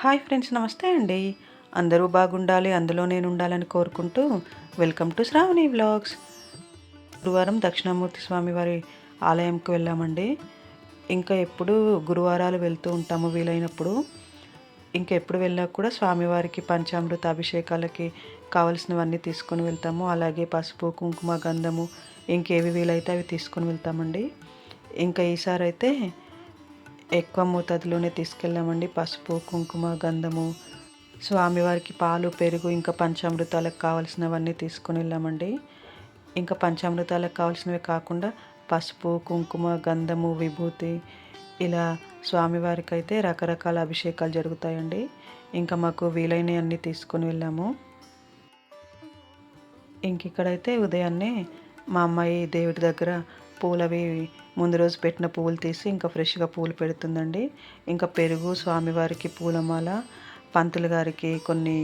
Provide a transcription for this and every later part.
Hi friends, నమస్తే అండి. అందరూ బాగుండాలి, అందులో నేను ఉండాలని కోరుకుంటూ వెల్కమ్ టు శ్రావణి వ్లాగ్స్. గురువారం దక్షిణామూర్తి స్వామి వారి ఆలయంకి వెళ్ళామండి. ఇంకా ఎప్పుడు గురువారాలు వెళ్తూ ఉంటాము వీలైనప్పుడు. ఇంకా ఎప్పుడు వెళ్ళా కూడా స్వామివారికి పంచామృత అభిషేకాలకి కావలసినవన్నీ తీసుకొని వెళ్తాము. అలాగే పసుపు, కుంకుమ, గంధము ఇంకేవి వీలైతే అవి తీసుకొని వెళ్తామండి. ఇంకా ఈసారి అయితే ఎక్కువ మోతాదులోనే తీసుకెళ్ళామండి. పసుపు, కుంకుమ, గంధము, స్వామివారికి పాలు, పెరుగు, ఇంకా పంచామృతాలకు కావాల్సినవన్నీ తీసుకొని వెళ్ళామండి. ఇంకా పంచామృతాలకు కావాల్సినవి కాకుండా పసుపు, కుంకుమ, గంధము, విభూతి ఇలా స్వామివారికి అయితే రకరకాల అభిషేకాలు జరుగుతాయండి. ఇంకా మాకు వీలైనవి అన్నీ తీసుకొని వెళ్ళాము. ఇంక ఇక్కడైతే ఉదయాన్నే మా అమ్మాయి దేవుడి దగ్గర పూలవి ముందు రోజు పెట్టిన పువ్వులు తీసి ఇంకా ఫ్రెష్గా పూలు పెడుతుందండి. ఇంకా పెరుగు, స్వామివారికి పూలమాల, పంతులు గారికి కొన్ని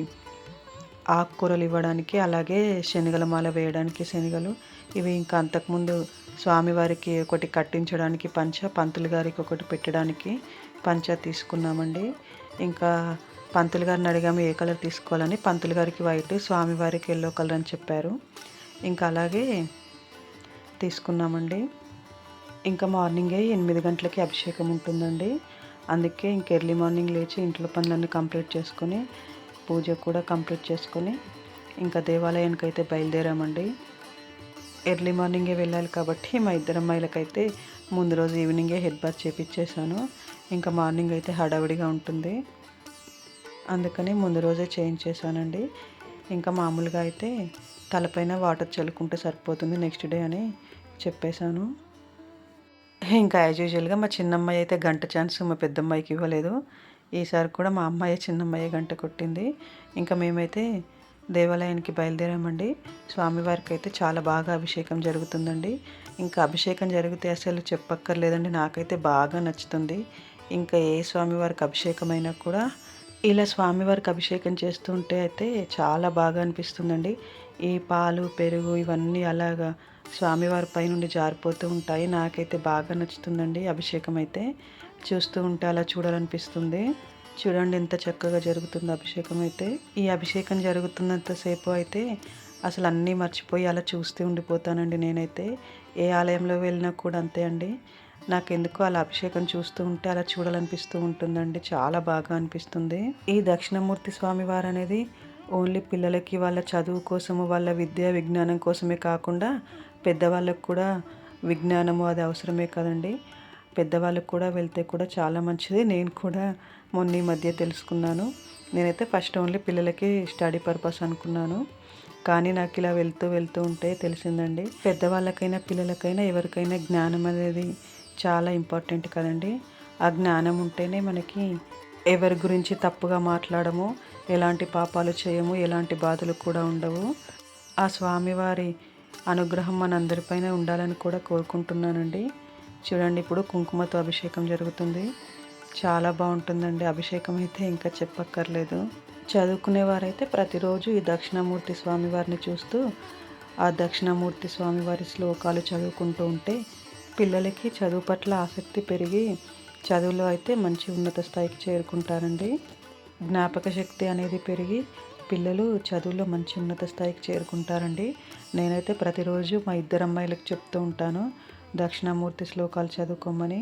ఆకుకూరలు ఇవ్వడానికి, అలాగే శనగల మాల వేయడానికి శనగలు, ఇవి ఇంకా అంతకుముందు స్వామివారికి ఒకటి కట్టించడానికి పంచ, పంతులు గారికి ఒకటి పెట్టడానికి పంచ తీసుకున్నామండి. ఇంకా పంతులు గారిని అడిగాము ఏ కలర్ తీసుకోవాలని. పంతులు గారికి వైట్, స్వామివారికి ఎల్లో కలర్ అని చెప్పారు. ఇంకా అలాగే తీసుకున్నామండి. ఇంకా మార్నింగే 8 గంటలకి అభిషేకం ఉంటుందండి. అందుకే ఇంక ఎర్లీ మార్నింగ్ లేచి ఇంట్లో పనులన్నీ కంప్లీట్ చేసుకొని, పూజ కూడా కంప్లీట్ చేసుకొని ఇంకా దేవాలయానికి అయితే బయలుదేరామండి. ఎర్లీ మార్నింగే వెళ్ళాలి కాబట్టి మా ఇద్దరు అమ్మాయిలకైతే ముందు రోజు ఈవినింగే హెడ్ బాత్ చేపించేసాను. ఇంకా మార్నింగ్ అయితే హడావిడిగా ఉంటుంది, అందుకని ముందు రోజే చేయించేసానండి. ఇంకా మామూలుగా అయితే తలపైన వాటర్ చల్లుకుంటే సరిపోతుంది నెక్స్ట్ డే అని చెప్పేశాను. ఇంకా యాజ్ యూజువల్గా మా చిన్నమ్మాయి అయితే గంట ఛాన్స్ మా పెద్దమ్మాయికి ఇవ్వలేదు. ఈసారి కూడా మా అమ్మాయి చిన్నమ్మాయి గంట కొట్టింది. ఇంకా మేమైతే దేవాలయానికి బయలుదేరామండి. స్వామివారికి అయితే చాలా బాగా అభిషేకం జరుగుతుందండి. ఇంకా అభిషేకం జరిగితే అసలు చెప్పక్కర్లేదండి, నాకైతే బాగా నచ్చుతుంది. ఇంకా ఏ స్వామివారికి అభిషేకమైనా కూడా ఇలా స్వామివారికి అభిషేకం చేస్తుంటే అయితే చాలా బాగా అనిపిస్తుందండి. ఈ పాలు, పెరుగు ఇవన్నీ అలాగా స్వామివారి పైనుండి జారిపోతూ ఉంటాయి. నాకైతే బాగా నచ్చుతుందండి అభిషేకం అయితే. చూస్తూ ఉంటే అలా చూడాలనిపిస్తుంది. చూడండి ఎంత చక్కగా జరుగుతుందో అభిషేకం అయితే. ఈ అభిషేకం జరుగుతున్నంతసేపు అయితే అసలు అన్నీ మర్చిపోయి అలా చూస్తూ ఉండిపోతానండి నేనైతే. ఏ ఆలయంలో వెళ్ళినా కూడా అంతే అండి. నాకెందుకో అలా అభిషేకం చూస్తూ ఉంటే అలా చూడాలనిపిస్తూ ఉంటుందండి. చాలా బాగా అనిపిస్తుంది. ఈ దక్షిణామూర్తి స్వామివారు అనేది ఓన్లీ పిల్లలకి వాళ్ళ చదువు కోసము, వాళ్ళ విద్యా విజ్ఞానం కోసమే కాకుండా పెద్దవాళ్ళకు కూడా విజ్ఞానము అది అవసరమే కదండి. పెద్దవాళ్ళకు కూడా వెళ్తే కూడా చాలా మంచిది. నేను కూడా మొన్న ఈ మధ్య తెలుసుకున్నాను. నేనైతే ఫస్ట్ ఓన్లీ పిల్లలకి స్టడీ పర్పస్ అనుకున్నాను, కానీ నాకు ఇలా వెళ్తూ వెళ్తూ ఉంటే తెలిసిందండి, పెద్దవాళ్ళకైనా పిల్లలకైనా ఎవరికైనా జ్ఞానం అనేది చాలా ఇంపార్టెంట్ కదండి. ఆ జ్ఞానం ఉంటేనే మనకి ఎవరి గురించి తప్పుగా మాట్లాడము, ఎలాంటి పాపాలు చేయము, ఎలాంటి బాధలు కూడా ఉండవు. ఆ స్వామివారి అనుగ్రహం మనందరిపైన ఉండాలని కూడా కోరుకుంటున్నానండి. చూడండి, ఇప్పుడు కుంకుమతో అభిషేకం జరుగుతుంది. చాలా బాగుంటుందండి అభిషేకం అయితే, ఇంకా చెప్పక్కర్లేదు. చదువుకునేవారైతే ప్రతిరోజు ఈ దక్షిణామూర్తి స్వామివారిని చూస్తూ ఆ దక్షిణామూర్తి స్వామివారి శ్లోకాలు చదువుకుంటూ ఉంటే పిల్లలకి చదువు పట్ల ఆసక్తి పెరిగి చదువులో అయితే మంచి ఉన్నత స్థాయికి చేరుకుంటారండి. జ్ఞాపక శక్తి అనేది పెరిగి పిల్లలు చదువులో మంచి ఉన్నత స్థాయికి చేరుకుంటారండి. నేనైతే ప్రతిరోజు మా ఇద్దరు అమ్మాయిలకు చెప్తూ ఉంటాను దక్షిణామూర్తి శ్లోకాలు చదువుకోమని.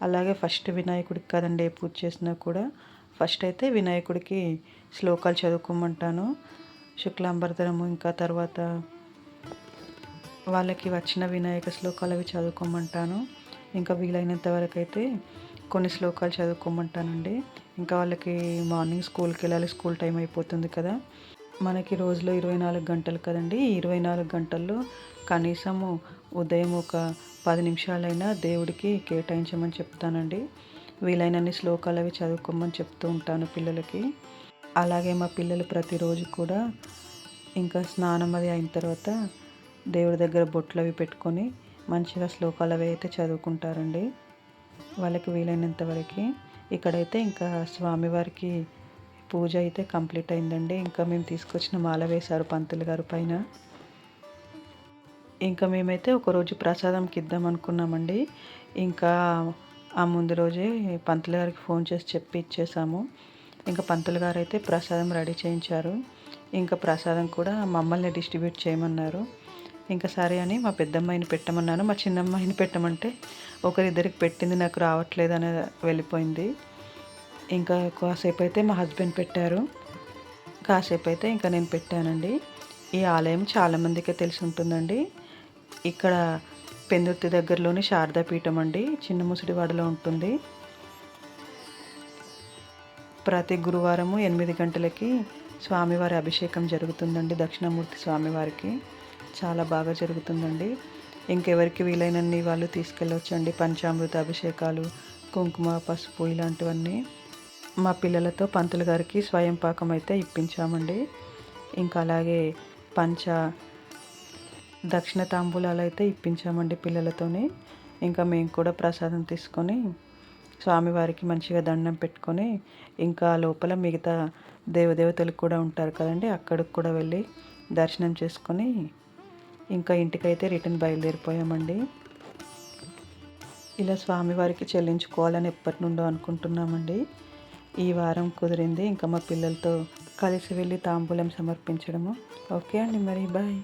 అలాగే ఫస్ట్ వినాయకుడికి కదండి ఏ పూజ చేసినా కూడా ఫస్ట్ అయితే వినాయకుడికి శ్లోకాలు చదువుకోమంటాను. శుక్లాంబరధరము, ఇంకా తర్వాత వాళ్ళకి వచ్చిన వినాయక శ్లోకాలు అవి చదువుకోమంటాను. ఇంకా వీలైనంత వరకు అయితే కొన్ని శ్లోకాలు చదువుకోమంటానండి. ఇంకా వాళ్ళకి మార్నింగ్ స్కూల్కి వెళ్ళాలి, స్కూల్ టైం అయిపోతుంది కదా. మనకి రోజులో 24 గంటలు కదండి. ఈ 24 గంటల్లో కనీసము ఉదయం ఒక 10 నిమిషాలైనా దేవుడికి కేటాయించమని చెప్తానండి. వీలైనన్ని శ్లోకాలు అవి చదువుకోమని చెప్తూ ఉంటాను పిల్లలకి. అలాగే మా పిల్లలు ప్రతిరోజు కూడా ఇంకా స్నానం అది అయిన తర్వాత దేవుడి దగ్గర బొట్లు అవి పెట్టుకొని మంచిగా శ్లోకాలు అవి అయితే చదువుకుంటారండి వాళ్ళకి వీలైనంత వరకు. ఇక్కడైతే ఇంకా స్వామివారికి పూజ అయితే కంప్లీట్ అయిందండి. ఇంకా మేము తీసుకొచ్చిన మాల వేశారు పంతులు గారు పైన. ఇంకా మేమైతే ఒకరోజు ప్రసాదంకి ఇద్దాం అనుకున్నామండి. ఇంకా ఆ ముందు రోజే పంతులు గారికి ఫోన్ చేసి చెప్పి ఇచ్చేసాము. ఇంకా పంతులు గారు అయితే ప్రసాదం రెడీ చేయించారు. ఇంకా ప్రసాదం కూడా మమ్మల్ని డిస్ట్రిబ్యూట్ చేయమన్నారు. ఇంకా సరే అని మా పెద్దమ్మాయిని పెట్టమన్నాను. మా చిన్నమ్మాయిని పెట్టమంటే ఒకరిద్దరికి పెట్టింది, నాకు రావట్లేదని వెళ్ళిపోయింది. ఇంకా కాసేపు అయితే మా హస్బెండ్ పెట్టారు. కాసేపు అయితే ఇంకా నేను పెట్టానండి. ఈ ఆలయం చాలామందికే తెలిసి ఉంటుందండి. ఇక్కడ పెందుర్తి దగ్గరలోని శారదా పీఠం అండి, చిన్న ముసిడివాడలో ఉంటుంది. ప్రతి గురువారము 8 గంటలకి స్వామివారి అభిషేకం జరుగుతుందండి. దక్షిణామూర్తి స్వామివారికి చాలా బాగా జరుగుతుందండి. ఇంకెవరికి వీలైనన్ని వాళ్ళు తీసుకెళ్ళొచ్చండి. పంచామృత అభిషేకాలు, కుంకుమ, పసుపు ఇలాంటివన్నీ. మా పిల్లలతో పంతులు గారికి స్వయం పాకం అయితే ఇప్పించామండి. ఇంకా అలాగే పంచ దక్షిణ తాంబూలాలు అయితే ఇప్పించామండి పిల్లలతోని. ఇంకా మేము కూడా ప్రసాదం తీసుకొని స్వామివారికి మంచిగా దండం పెట్టుకొని, ఇంకా లోపల మిగతా దేవదేవతలు కూడా ఉంటారు కదండి, అక్కడికి కూడా వెళ్ళి దర్శనం చేసుకొని ఇంకా ఇంటికైతే రిటర్న్ బయలుదేరిపోయామండి. ఇలా స్వామివారికి చెల్లించుకోవాలని ఎప్పటి నుండో అనుకుంటున్నామండి. ఈ వారం కుదిరింది. ఇంకా మా పిల్లలతో కలిసి వెళ్ళి తాంబూలం సమర్పించడము. ఓకే అండి, మరి బాయ్.